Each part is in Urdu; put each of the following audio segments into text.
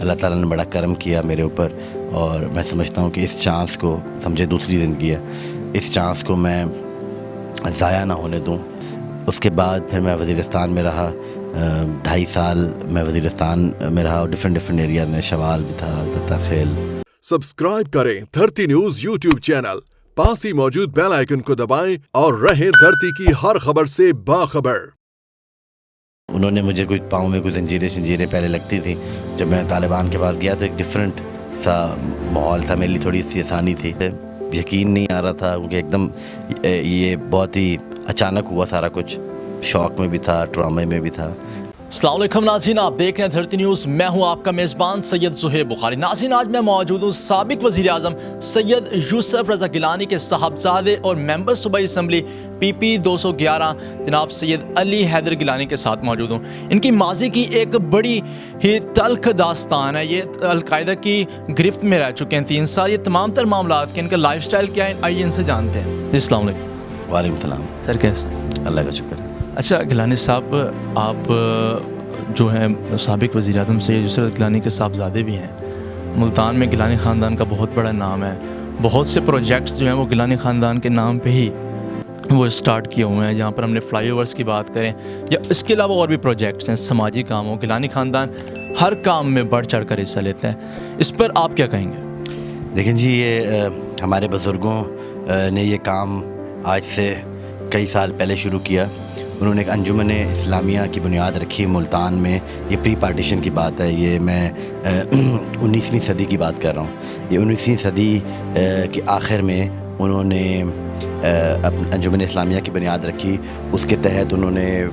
اللہ تعالیٰ نے بڑا کرم کیا میرے اوپر، اور میں سمجھتا ہوں کہ اس چانس کو، سمجھے دوسری زندگی ہے، اس چانس کو میں ضائع نہ ہونے دوں۔ اس کے بعد پھر میں وزیرستان میں رہا، 2.5 سال میں وزیرستان میں رہا، اور ڈفرینٹ ایریاز میں، شوال بھی تھا، دتا خیل۔ سبسکرائب کریں دھرتی نیوز یوٹیوب چینل، پاس ہی موجود بیل آئیکن کو دبائیں اور رہیں دھرتی کی ہر خبر سے باخبر۔ انہوں نے مجھے کوئی پاؤں میں کوئی زنجیریں پہلے لگتی تھی، جب میں طالبان کے پاس گیا تو ایک ڈفرینٹ سا ماحول تھا، میرے لیے تھوڑی سی آسانی تھی، یقین نہیں آ رہا تھا کیونکہ ایک دم یہ بہت ہی اچانک ہوا سارا کچھ، شوق میں بھی تھا، ٹرامے میں بھی تھا۔ السلام علیکم ناظرین، آپ دیکھ رہے ہیں دھرتی نیوز، میں ہوں آپ کا میزبان سید زہیب بخاری۔ ناظرین، آج میں موجود ہوں سابق وزیر اعظم سید یوسف رضا گیلانی کے صاحبزادے اور ممبر صوبائی اسمبلی PP 211 جناب سید علی حیدر گیلانی کے ساتھ موجود ہوں۔ ان کی ماضی کی ایک بڑی ہی تلخ داستان ہے، یہ القاعدہ کی گرفت میں رہ چکے ہیں 3 سال۔ یہ تمام تر معاملات کے ان کا لائف سٹائل کیا ہے، آئیے ان سے جانتے ہیں۔ السلام علیکم۔ وعلیکم السلام۔ سر کیسے؟ اللہ کا شکر ہے۔ اچھا گیلانی صاحب، آپ جو ہیں سابق وزیر اعظم سید یوسف رضا گیلانی کے صاحبزادے بھی ہیں۔ ملتان میں گیلانی خاندان کا بہت بڑا نام ہے، بہت سے پروجیکٹس جو ہیں وہ گیلانی خاندان کے نام پہ ہی وہ اسٹارٹ کیے ہوئے ہیں، جہاں پر ہم نے فلائی اوورس کی بات کریں یا اس کے علاوہ اور بھی پروجیکٹس ہیں، سماجی کاموں، گیلانی خاندان ہر کام میں بڑھ چڑھ کر حصہ لیتے ہیں۔ اس پر آپ کیا کہیں گے؟ دیکھیں جی، یہ ہمارے بزرگوں نے یہ کام آج سے کئی سال پہلے شروع کیا۔ انہوں نے ایک انجمن اسلامیہ کی بنیاد رکھی ملتان میں، یہ پری پارٹیشن کی بات ہے، یہ میں 19ویں صدی کی بات کر رہا ہوں۔ یہ 19ویں صدی کے آخر میں انہوں نے انجمن اسلامیہ کی بنیاد رکھی۔ اس کے تحت انہوں نے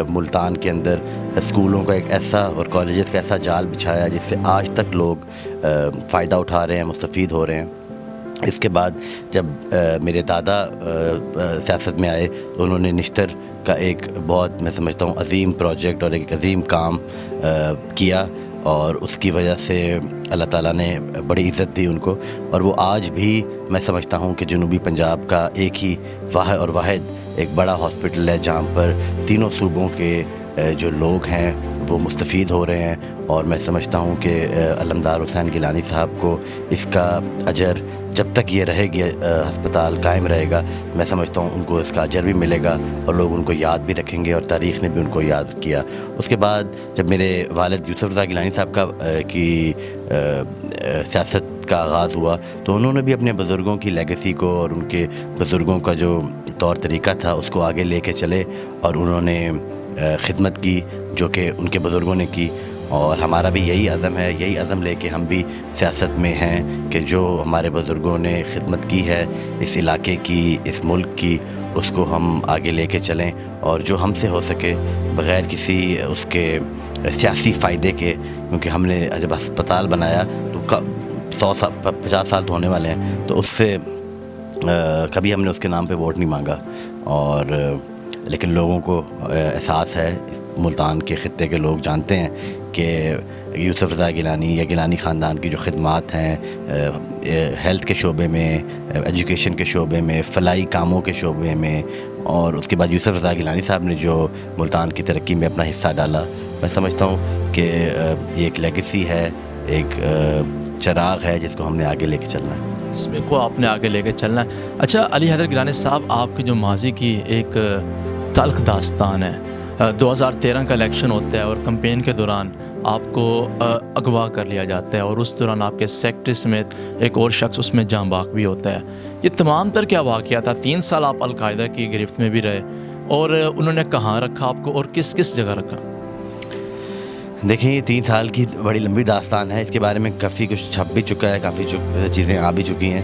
ملتان کے اندر اسکولوں کا ایک ایسا اور کالجز کا ایسا جال بچھایا جس سے آج تک لوگ فائدہ اٹھا رہے ہیں، مستفید ہو رہے ہیں۔ اس کے بعد جب میرے دادا سیاست میں آئے تو انہوں نے نشتر کا ایک بہت، میں سمجھتا ہوں، عظیم پروجیکٹ اور ایک عظیم کام کیا، اور اس کی وجہ سے اللہ تعالیٰ نے بڑی عزت دی ان کو، اور وہ آج بھی میں سمجھتا ہوں کہ جنوبی پنجاب کا ایک ہی واحد ایک بڑا ہاسپٹل ہے جہاں پر تینوں صوبوں کے جو لوگ ہیں وہ مستفید ہو رہے ہیں، اور میں سمجھتا ہوں کہ علمدار حسین گیلانی صاحب کو اس کا اجر، جب تک یہ رہے گی ہسپتال قائم رہے گا، میں سمجھتا ہوں ان کو اس کا اجر بھی ملے گا، اور لوگ ان کو یاد بھی رکھیں گے، اور تاریخ نے بھی ان کو یاد کیا۔ اس کے بعد جب میرے والد یوسف رضا گیلانی صاحب کی سیاست کا آغاز ہوا تو انہوں نے بھی اپنے بزرگوں کی لیگیسی کو اور ان کے بزرگوں کا جو طور طریقہ تھا اس کو آگے لے کے چلے، اور انہوں نے خدمت کی جو کہ ان کے بزرگوں نے کی، اور ہمارا بھی یہی عزم ہے، یہی عزم لے کے ہم بھی سیاست میں ہیں کہ جو ہمارے بزرگوں نے خدمت کی ہے اس علاقے کی، اس ملک کی، اس کو ہم آگے لے کے چلیں، اور جو ہم سے ہو سکے بغیر کسی اس کے سیاسی فائدے کے، کیونکہ ہم نے جب ہسپتال بنایا تو 50 سال تو ہونے والے ہیں، تو اس سے کبھی ہم نے اس کے نام پہ ووٹ نہیں مانگا، اور لیکن لوگوں کو احساس ہے، ملتان کے خطے کے لوگ جانتے ہیں کہ یوسف رضا گیلانی یا گیلانی خاندان کی جو خدمات ہیں ہیلتھ کے شعبے میں، ایجوکیشن کے شعبے میں، فلاحی کاموں کے شعبے میں، اور اس کے بعد یوسف رضا گیلانی صاحب نے جو ملتان کی ترقی میں اپنا حصہ ڈالا، میں سمجھتا ہوں کہ یہ ایک لیگیسی ہے، ایک چراغ ہے جس کو ہم نے آگے لے کے چلنا ہے، اس میں کو آپ نے آگے لے کے چلنا ہے۔ اچھا علی حیدر گیلانی صاحب، آپ کی جو ماضی کی ایک تلخ داستان ہے، 2013 کا الیکشن ہوتا ہے اور کمپین کے دوران آپ کو اغوا کر لیا جاتا ہے، اور اس دوران آپ کے سیکٹری سمیت ایک اور شخص اس میں جاں باک بھی ہوتا ہے۔ یہ تمام تر کیا واقعہ تھا؟ 3 سال آپ القاعدہ کی گرفت میں بھی رہے، اور انہوں نے کہاں رکھا آپ کو اور کس کس جگہ رکھا؟ دیکھیں، یہ 3 سال کی بڑی لمبی داستان ہے، اس کے بارے میں کافی کچھ چھپ بھی چکا ہے، کافی چیزیں آ بھی چکی ہیں۔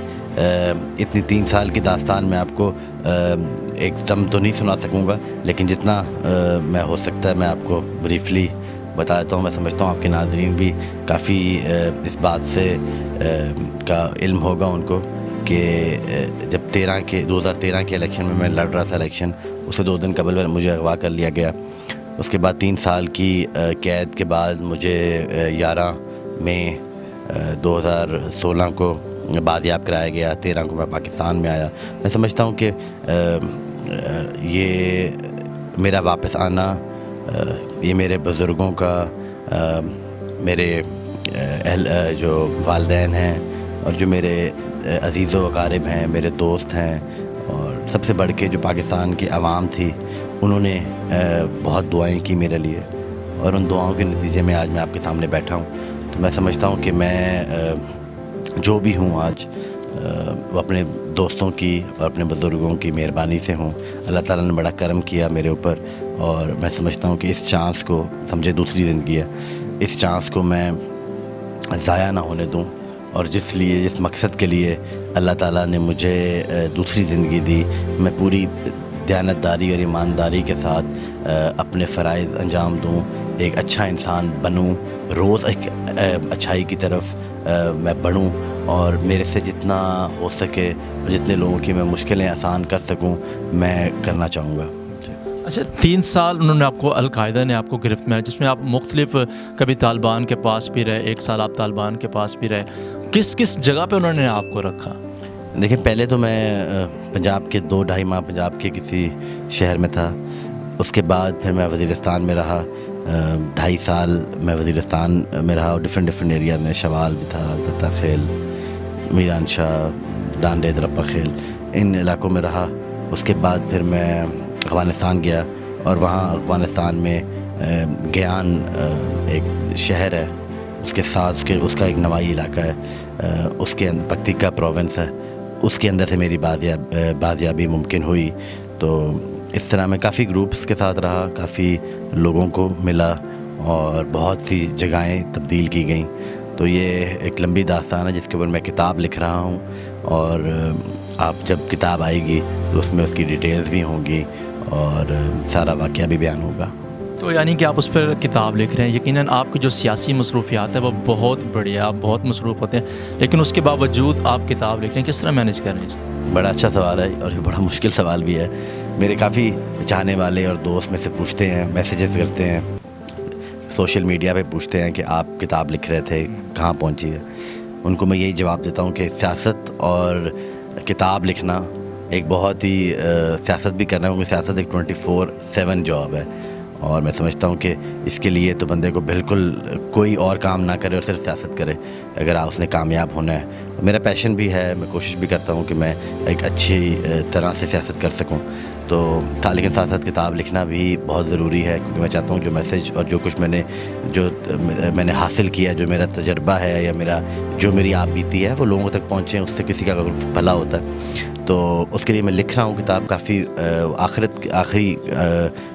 اتنی 3 سال کی داستان میں آپ کو ایک دم تو نہیں سنا سکوں گا، لیکن جتنا میں ہو سکتا ہے میں آپ کو بریفلی بتا دیتا ہوں۔ میں سمجھتا ہوں آپ کے ناظرین بھی کافی اس بات سے کا علم ہوگا ان کو کہ جب 2013 کے الیکشن میں لڑ رہا تھا الیکشن، اس سے 2 دن قبل مجھے اغوا کر لیا گیا۔ اس کے بعد 3 سال کی قید کے بعد مجھے 11 مئی 2016 کو بازیاب کرایا گیا، 13 کو میں پاکستان میں آیا۔ میں سمجھتا ہوں کہ یہ میرا واپس آنا، یہ میرے بزرگوں کا، میرے جو والدین ہیں اور جو میرے عزیز و اقارب ہیں، میرے دوست ہیں، اور سب سے بڑھ کے جو پاکستان کی عوام تھی، انہوں نے بہت دعائیں کی میرے لیے، اور ان دعاؤں کے نتیجے میں آج میں آپ کے سامنے بیٹھا ہوں. تو میں سمجھتا ہوں کہ میں جو بھی ہوں آج وہ اپنے دوستوں کی اور اپنے بزرگوں کی مہربانی سے ہوں. اللہ تعالیٰ نے بڑا کرم کیا میرے اوپر، اور میں سمجھتا ہوں کہ اس چانس کو، سمجھے دوسری زندگی ہے، اس چانس کو میں ضائع نہ ہونے دوں، اور جس مقصد کے لیے اللہ تعالیٰ نے مجھے دوسری زندگی دی، میں پوری دیانتداری اور ایمانداری کے ساتھ اپنے فرائض انجام دوں، ایک اچھا انسان بنوں، روز ایک اچھائی کی طرف میں بڑھوں، اور میرے سے جتنا ہو سکے اور جتنے لوگوں کی میں مشکلیں آسان کر سکوں میں کرنا چاہوں گا. اچھا، 3 سال انہوں نے آپ کو، القاعدہ نے آپ کو گرفت میں، جس میں آپ مختلف، کبھی طالبان کے پاس بھی رہے، 1 سال آپ طالبان کے پاس بھی رہے، کس جگہ پہ انہوں نے آپ کو رکھا؟ دیکھیں، پہلے تو میں پنجاب کے 2-2.5 ماہ پنجاب کے کسی شہر میں تھا. اس کے بعد پھر میں وزیرستان میں رہا، 2.5 سال میں وزیرستان میں رہا، اور ڈفرینٹ ایریاز میں، شوال بھی تھا، دتا خیل، میران شاہ، ڈانڈے، درپا خیل، ان علاقوں میں رہا. اس کے بعد پھر میں افغانستان گیا، اور وہاں افغانستان میں گیان ایک شہر ہے، اس کے ساتھ اس کا ایک نوائی علاقہ ہے، اس کے پکتیکا پروونس ہے، اس کے اندر سے میری بازیابی ممکن ہوئی. تو اس طرح میں کافی گروپس کے ساتھ رہا، کافی لوگوں کو ملا، اور بہت سی جگہیں تبدیل کی گئیں. تو یہ ایک لمبی داستان ہے جس کے اوپر میں کتاب لکھ رہا ہوں، اور آپ جب کتاب آئے گی تو اس میں اس کی ڈیٹیلز بھی ہوں گی، اور سارا واقعہ بھی بیان ہوگا. تو یعنی کہ آپ اس پر کتاب لکھ رہے ہیں، یقیناً آپ کی جو سیاسی مصروفیات ہیں وہ بہت بڑی ہے، آپ بہت مصروف ہوتے ہیں، لیکن اس کے باوجود آپ کتاب لکھ رہے ہیں، کس طرح مینیج کر رہے ہیں؟ بڑا اچھا سوال ہے، اور یہ بڑا مشکل سوال بھی ہے. میرے کافی چاہنے والے اور دوست میں سے پوچھتے ہیں، میسیجز کرتے ہیں، سوشل میڈیا پہ پوچھتے ہیں کہ آپ کتاب لکھ رہے تھے، کہاں پہنچی ہے. ان کو میں یہی جواب دیتا ہوں کہ سیاست اور کتاب لکھنا ایک بہت ہی سیاست بھی کرنا ہے، کیونکہ سیاست ایک 24/7 جاب ہے، اور میں سمجھتا ہوں کہ اس کے لیے تو بندے کو بالکل کوئی اور کام نہ کرے اور صرف سیاست کرے اگر اس نے کامیاب ہونا ہے. میرا پیشن بھی ہے، میں کوشش بھی کرتا ہوں کہ میں ایک اچھی طرح سے سیاست کر سکوں. تو لیکن ساتھ ساتھ کتاب لکھنا بھی بہت ضروری ہے، کیونکہ میں چاہتا ہوں جو میسیج اور جو کچھ میں نے حاصل کیا، جو میرا تجربہ ہے یا جو میری آپ بیتی ہے، وہ لوگوں تک پہنچیں، اس سے کسی کا بھلا ہوتا ہے. تو اس کے لیے میں لکھ رہا ہوں کتاب، کافی آخری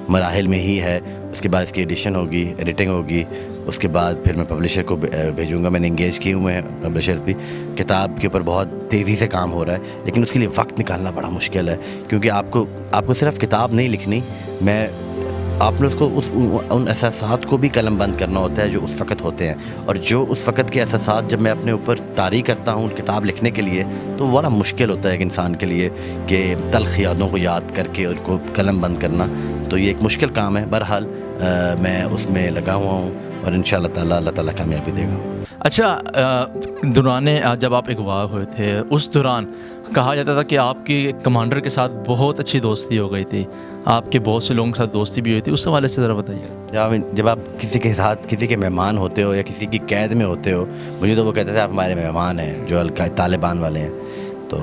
مراحل میں ہی ہے. اس کے بعد اس کی ایڈیشن ہوگی، ایڈیٹنگ ہوگی، اس کے بعد پھر میں پبلشر کو بھیجوں گا. میں نے انگیج کیے ہوئے ہیں پبلشر بھی. کتاب کے اوپر بہت تیزی سے کام ہو رہا ہے، لیکن اس کے لیے وقت نکالنا بڑا مشکل ہے، کیونکہ آپ کو صرف کتاب نہیں لکھنی، آپ نے اس کو ان احساسات کو بھی قلم بند کرنا ہوتا ہے جو اس وقت ہوتے ہیں، اور جو اس وقت کے احساسات جب میں اپنے اوپر طاری کرتا ہوں کتاب لکھنے کے لیے، تو بڑا مشکل ہوتا ہے ایک انسان کے لیے کہ تلخ یادوں کو یاد کر کے ان کو قلم بند کرنا. تو یہ ایک مشکل کام ہے. بہرحال میں اس میں لگا ہوا ہوں، اور انشاءاللہ تعالیٰ اللہ تعالیٰ کامیابی دے گا. اچھا، دوران جب آپ اغوا ہوئے تھے، اس دوران کہا جاتا تھا کہ آپ کی کمانڈر کے ساتھ بہت اچھی دوستی ہو گئی تھی، آپ کے بہت سے لوگوں کے ساتھ دوستی بھی ہوئی تھی، اس حوالے سے ذرا بتائیے. جب آپ کسی کے ساتھ کسی کے مہمان ہوتے ہو یا کسی کی قید میں ہوتے ہو، مجھے تو وہ کہتے تھے آپ ہمارے مہمان ہیں، جو طالبان والے ہیں. تو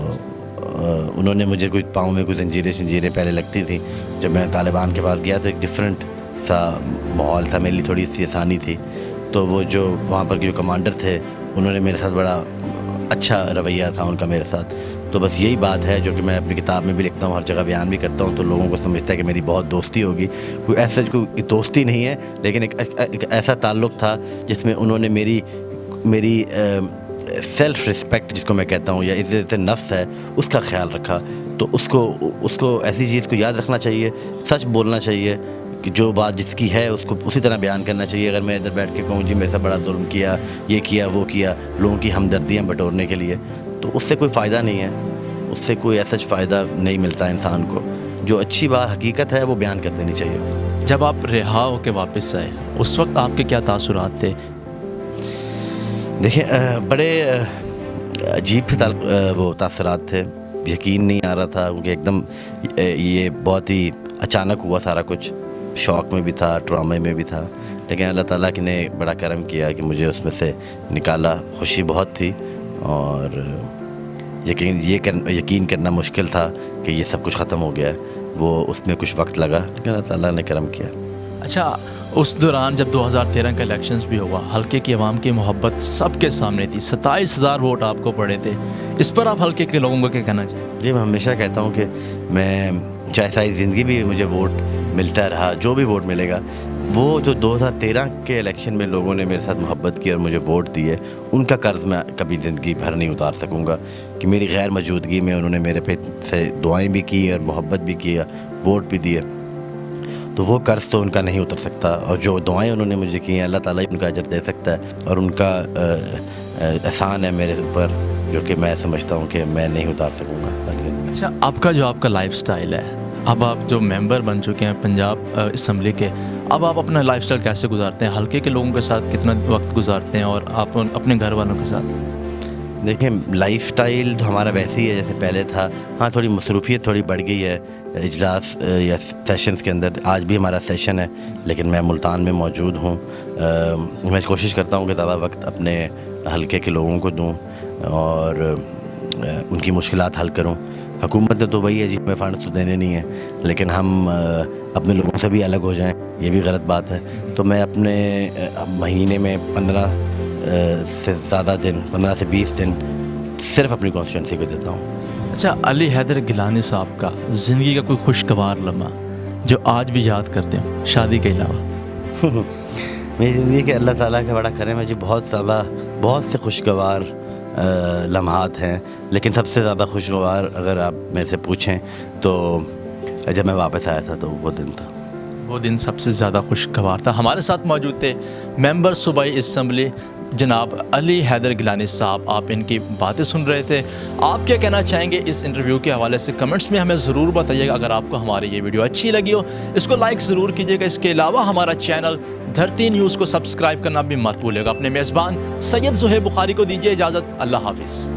انہوں نے مجھے کوئی پاؤں میں کوئی زنجیریں پہلے لگتی تھیں. جب میں طالبان کے پاس گیا تو ایک ڈفرینٹ سا ماحول تھا، میرے لیے تھوڑی سی آسانی تھی. تو وہ جو وہاں پر جو کمانڈر تھے، انہوں نے میرے ساتھ بڑا اچھا رویہ تھا ان کا میرے ساتھ. تو بس یہی بات ہے جو کہ میں اپنی کتاب میں بھی لکھتا ہوں، ہر جگہ بیان بھی کرتا ہوں، تو لوگوں کو سمجھتا ہے کہ میری بہت دوستی ہوگی. کوئی دوستی نہیں ہے، لیکن ایک ایسا تعلق تھا جس میں انہوں نے میری سیلف رسپیکٹ جس کو میں کہتا ہوں، یا عزت نفس ہے، اس کا خیال رکھا. تو اس کو ایسی چیز کو یاد رکھنا چاہیے، سچ بولنا چاہیے، کہ جو بات جس کی ہے اس کو اسی طرح بیان کرنا چاہیے. اگر میں ادھر بیٹھ کے کہوں جی میرے سے بڑا ظلم کیا، یہ کیا وہ کیا، لوگوں کی ہمدردیاں بٹورنے کے لیے، تو اس سے کوئی فائدہ نہیں ہے، اس سے کوئی ایسا فائدہ نہیں ملتا انسان کو. جو اچھی بات حقیقت ہے وہ بیان کر دینی چاہیے. جب آپ رہا ہو کے واپس آئے، اس وقت آپ کے کیا تاثرات تھے؟ دیکھیں، بڑے عجیب وہ تاثرات تھے. یقین نہیں آ رہا تھا، کیونکہ ایک دم یہ بہت ہی اچانک ہوا سارا کچھ. شوق میں بھی تھا، ڈرامے میں بھی تھا، لیکن اللہ تعالیٰ نے بڑا کرم کیا کہ مجھے اس میں سے نکالا. خوشی بہت تھی اور یقین کرنا مشکل تھا کہ یہ سب کچھ ختم ہو گیا ہے. وہ اس میں کچھ وقت لگا لیکن اللہ تعالیٰ نے کرم کیا. اچھا، اس دوران جب 2013 کا الیکشنز بھی ہوا، حلقے کی عوام کی محبت سب کے سامنے تھی، 27,000 ووٹ آپ کو پڑے تھے. اس پر آپ حلقے کے لوگوں کو کیا کہنا چاہیں؟ جی میں ہمیشہ کہتا ہوں کہ میں چاہے ساری زندگی بھی مجھے ووٹ ملتا رہا، جو بھی ووٹ ملے گا، وہ جو 2013 کے الیکشن میں لوگوں نے میرے ساتھ محبت کی اور مجھے ووٹ دیے، ان کا قرض میں کبھی زندگی بھر نہیں اتار سکوں گا. کہ میری غیر موجودگی میں انہوں نے میرے پہ سے دعائیں بھی کی اور محبت بھی کی، ووٹ بھی دیے، تو وہ قرض تو ان کا نہیں اتر سکتا. اور جو دعائیں انہوں نے مجھے کی ہیں، اللہ تعالیٰ ان کا اجر دے سکتا ہے، اور ان کا احسان ہے میرے اوپر جو کہ میں سمجھتا ہوں کہ میں نہیں اتار سکوں گا. اچھا، آپ کا لائف سٹائل ہے، اب آپ جو ممبر بن چکے ہیں پنجاب اسمبلی کے، اب آپ اپنا لائف سٹائل کیسے گزارتے ہیں؟ حلقے کے لوگوں کے ساتھ کتنا وقت گزارتے ہیں اور آپ اپنے گھر والوں کے ساتھ؟ دیکھیں، لائف سٹائل تو ہمارا ویسے ہی ہے جیسے پہلے تھا. ہاں تھوڑی مصروفیت تھوڑی بڑھ گئی ہے اجلاس یا سیشنز کے اندر. آج بھی ہمارا سیشن ہے لیکن میں ملتان میں موجود ہوں. میں کوشش کرتا ہوں کہ زیادہ وقت اپنے حلقے کے لوگوں کو دوں اور ان کی مشکلات حل کروں. حکومت نے تو وہی ہے جی، ہمیں فنڈ تو دینے نہیں ہیں، لیکن ہم اپنے لوگوں سے بھی الگ ہو جائیں یہ بھی غلط بات ہے. تو میں اپنے مہینے میں 15 سے زیادہ دن، 15 سے 20 دن صرف اپنی کانسٹیٹوئنسی کو دیتا ہوں. اچھا، علی حیدر گیلانی صاحب کا زندگی کا کوئی خوشگوار لمحہ جو آج بھی یاد کرتے ہوں شادی کے علاوہ؟ میری زندگی کے اللہ تعالیٰ کا بڑا کرم ہے جی. بہت سے خوشگوار لمحات ہیں، لیکن سب سے زیادہ خوشگوار اگر آپ میرے سے پوچھیں تو جب میں واپس آیا تھا تو وہ دن تھا. وہ دن سب سے زیادہ خوشگوار تھا. ہمارے ساتھ موجود تھے ممبر صوبائی اسمبلی جناب علی حیدر گیلانی صاحب. آپ ان کی باتیں سن رہے تھے. آپ کیا کہنا چاہیں گے اس انٹرویو کے حوالے سے؟ کمنٹس میں ہمیں ضرور بتائیے گا. اگر آپ کو ہماری یہ ویڈیو اچھی لگی ہو اس کو لائک ضرور کیجیے گا. اس کے علاوہ ہمارا چینل دھرتی نیوز کو سبسکرائب کرنا بھی مت بھولیے گا. اپنے میزبان سید زہیب بخاری کو دیجیے اجازت. اللہ حافظ.